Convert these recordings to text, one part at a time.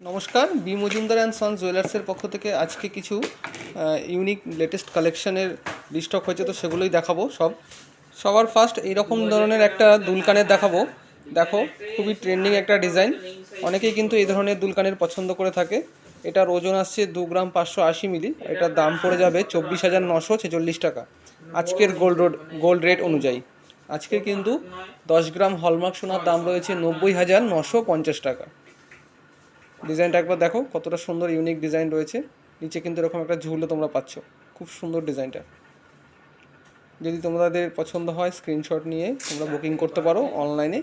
নমস্কার, B Majumdar and sons জুয়েলার্সের পক্ষ থেকে আজকে কিছু ইউনিক লেটেস্ট কালেকশনের রিস্টক হয়েছে, তো সেগুলোই দেখাবো। সবার ফার্স্ট এইরকম ধরনের একটা দুলকানের দেখাবো। দেখো, খুবই ট্রেন্ডিং একটা ডিজাইন, অনেকেই কিন্তু এই ধরনের দুলকানের পছন্দ করে থাকে। এটার ওজন আসছে 2 গ্রাম 580 মিলি। এটার দাম পড়ে যাবে 24,946 টাকা আজকের গোল্ড রেট অনুযায়ী। আজকে কিন্তু 10 গ্রাম হলমার্ক সোনার দাম রয়েছে 90,950 টাকা। ডিজাইনটা একবার দেখো, কতটা সুন্দর ইউনিক ডিজাইন রয়েছে। নিচে কিন্তু এরকম একটা ঝুলও তোমরা পাচ্ছ, খুব সুন্দর ডিজাইনটা। যদি তোমাদের পছন্দ হয় স্ক্রিনশট নিয়ে তোমরা বুকিং করতে পারো অনলাইনে।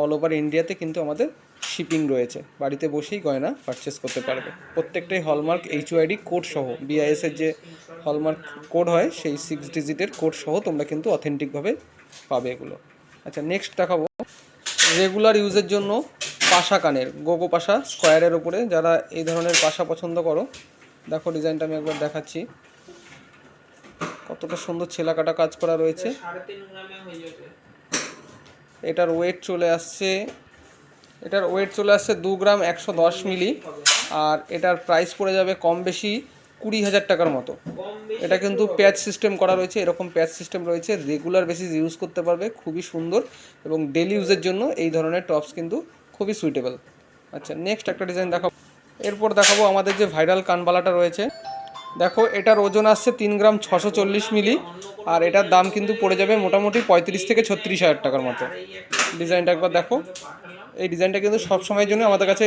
অল ওভার ইন্ডিয়াতে কিন্তু আমাদের শিপিং রয়েছে, বাড়িতে বসেই গয়না পারচেস করতে পারবে। প্রত্যেকটাই হলমার্ক এইচওআইডি কোড সহ, বিআইএসের যে হলমার্ক কোড হয় সেই 6 ডিজিটের কোড সহ তোমরা কিন্তু অথেন্টিকভাবে পাবে এগুলো। আচ্ছা, নেক্সট দেখাবো রেগুলার ইউজের জন্য পাশা কানের, গোগো পাশা স্কোয়ারের উপরে। যারা এই ধরনের পাশা পছন্দ করো, দেখো ডিজাইনটা আমি একবার দেখাচ্ছি। কতটা সুন্দর ছেলা কাটা কাজ করা রয়েছে। এটার ওয়েট চলে আসছে 2 গ্রাম 110 মিলি। আর এটার প্রাইস পড়ে যাবে কম বেশি 20,000 টাকার মতো। এটা কিন্তু প্যাচ সিস্টেম করা রয়েছে, এরকম প্যাচ সিস্টেম রয়েছে, রেগুলার বেসিস ইউজ করতে পারবে, খুবই সুন্দর। এবং ডেলি ইউজের জন্য এই ধরনের টপস কিন্তু খুবই সুইটেবল। আচ্ছা, নেক্সট একটা ডিজাইন দেখাবো। এরপর দেখাবো আমাদের যে ভাইরাল কানবালাটা রয়েছে। দেখো, এটার ওজন আসছে 3 গ্রাম 640 মিলি। আর এটার দাম কিন্তু পড়ে যাবে মোটামুটি 35 থেকে 36,000 টাকার মতো। ডিজাইনটা একবার দেখো। এই ডিজাইনটা কিন্তু সব সময়ের জন্য আমাদের কাছে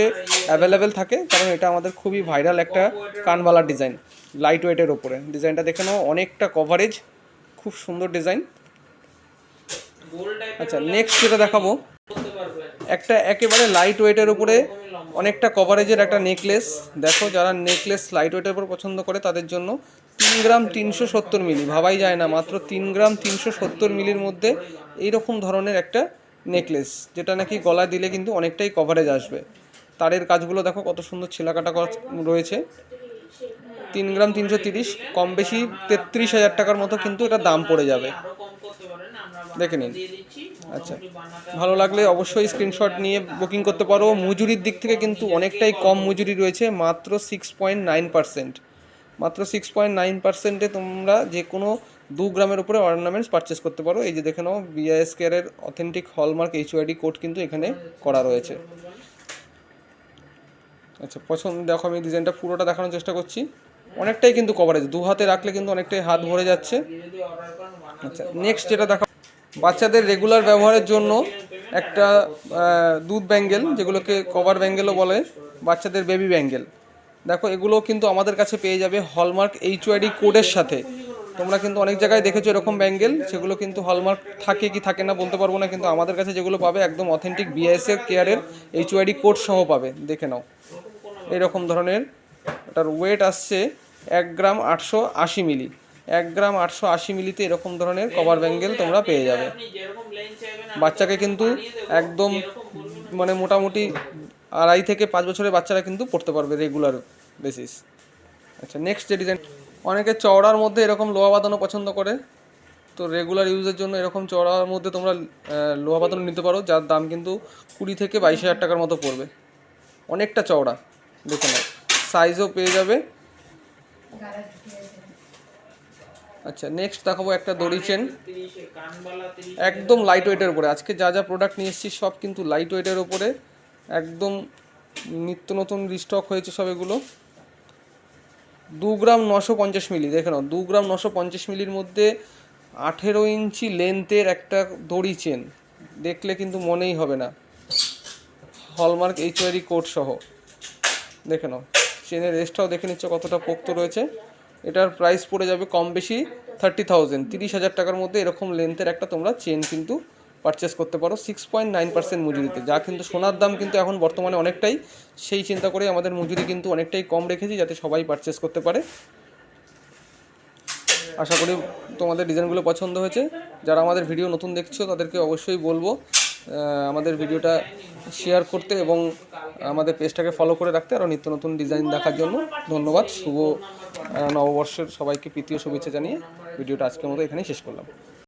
অ্যাভেলেবেল থাকে, কারণ এটা আমাদের খুবই ভাইরাল একটা কানবালার ডিজাইন, লাইট ওয়েটের ওপরে। ডিজাইনটা দেখে নাও, অনেকটা কভারেজ, খুব সুন্দর ডিজাইন। আচ্ছা, নেক্সট যেটা দেখাবো, একটা একেবারে লাইট ওয়েটের উপরে অনেকটা কভারেজের একটা নেকলেস। দেখো, যারা নেকলেস লাইট ওয়েটের উপর পছন্দ করে তাদের জন্য 3 গ্রাম 370 মিলি, ভাবাই যায় না, মাত্র 3 গ্রাম 370 মিলির মধ্যে এইরকম ধরনের একটা নেকলেস, যেটা নাকি গলায় দিলে কিন্তু অনেকটাই কভারেজ আসবে। তারের কাজগুলো দেখো কত সুন্দর ছেলাকাটা রয়েছে। 3 গ্রাম 330, কম বেশি 33,000 টাকার মতো কিন্তু এটা দাম পড়ে যাবে, দেখে নিন। আচ্ছা, ভালো লাগলে অবশ্যই স্ক্রিনশট নিয়ে বুকিং করতে পারো। মজুরির দিক থেকে কিন্তু অনেকটাই কম মজুরি রয়েছে, মাত্র 6.9%। মাত্র 6.9%-এ তোমরা যে কোনো 2 গ্রামের উপরে অর্নামেন্টস পারচেস করতে পারো। এই যে দেখে নাও, বিআইএসকেআর অথেন্টিক হলমার্ক এইচওআইডি কোড কিন্তু এখানে করা রয়েছে। আচ্ছা, দেখো, আমি ডিজাইনটা পুরোটা দেখানোর চেষ্টা করছি। অনেকটাই কিন্তু কভারেজ, 2 হাতে রাখলে কিন্তু অনেকটাই হাত ভরে যাচ্ছে। আচ্ছা, নেক্সট যেটা দেখা, বাচ্চাদের রেগুলার ব্যবহারের জন্য একটা দুধ ব্যাঙ্গেল, যেগুলোকে কভার ব্যাঙ্গেলও বলে, বাচ্চাদের বেবি ব্যাঙ্গেল। দেখো, এগুলো কিন্তু আমাদের কাছে পেয়ে যাবে হলমার্ক এইচওআইডি কোডের সাথে। তোমরা কিন্তু অনেক জায়গায় দেখেছো এরকম ব্যাঙ্গেল, সেগুলো কিন্তু হলমার্ক থাকে কি থাকে না বলতে পারবো না, কিন্তু আমাদের কাছে যেগুলো পাবে একদম অথেন্টিক বিআইএসের কেয়ারের এইচওআইডি কোড সহ পাবে। দেখে নাও, এরকম ধরনের। এটার ওয়েট আসছে 1 গ্রাম 880 মিলি। 1 গ্রাম 880 মিলিতে এরকম ধরনের কভার ব্যাঙ্গেল তোমরা পেয়ে যাবে। বাচ্চাকে কিন্তু একদম মানে মোটামুটি 2.5 থেকে 5 বছরের বাচ্চারা কিন্তু পড়তে পারবে রেগুলার বেসিস। আচ্ছা, নেক্সট যে ডিজাইন, অনেকে চওড়ার মধ্যে এরকম লোহা বাঁধানো পছন্দ করে, তো রেগুলার ইউজের জন্য এরকম চওড়ার মধ্যে তোমরা লোহা বাঁধানো নিতে পারো, যার দাম কিন্তু 20 থেকে 22,000 টাকার মতো পড়বে। অনেকটা চওড়া, দেখে নাও, সাইজও পেয়ে যাবে। আচ্ছা, নেক্সট দেখাবো একটা দড়ি চেন, একদম লাইট ওয়েটের উপরে। আজকে যা যা প্রোডাক্ট নিয়ে এসেছি সব কিন্তু লাইট ওয়েটের উপরে, একদম নিত্য নতুন রিস্টক হয়েছে সব এগুলো। 2 গ্রাম 950 মিলি, দেখে নাও, 2 গ্রাম 950 মিলির মধ্যে 18 ইঞ্চি লেন্থের একটা দড়ি চেন, দেখলে কিন্তু মনেই হবে না, হলমার্ক এইচওআইডি কোড সহ। দেখে নাও, চেনের রেসটাও দেখে নিচ্ছ কতটা পোক্ত রয়েছে। এটার প্রাইস পড়ে যাবে কম বেশি 30,000, 30,000 টাকার মধ্যে এরকম লেন্থের একটা তোমরা চেন কিন্তু পারচেস করতে পারো 6.9% মজুরিতে। যা কিন্তু সোনার দাম কিন্তু এখন বর্তমানে অনেকটাই, সেই চিন্তা করে আমাদের মজুরি কিন্তু অনেকটাই কম রেখেছি, যাতে সবাই পারচেস করতে পারে। আশা করি তোমাদের ডিজাইনগুলো পছন্দ হয়েছে। যারা আমাদের ভিডিও নতুন দেখছো তাদেরকে অবশ্যই বলবো আমাদের ভিডিওটা শেয়ার করতে এবং আমাদের পেজটাকে ফলো করে রাখতে, আরও নিত্য নতুন ডিজাইন দেখার জন্য। ধন্যবাদ। শুভ নববর্ষের সবাইকে প্রীতি ও শুভেচ্ছা জানিয়ে ভিডিওটা আজকের মতো এখানেই শেষ করলাম।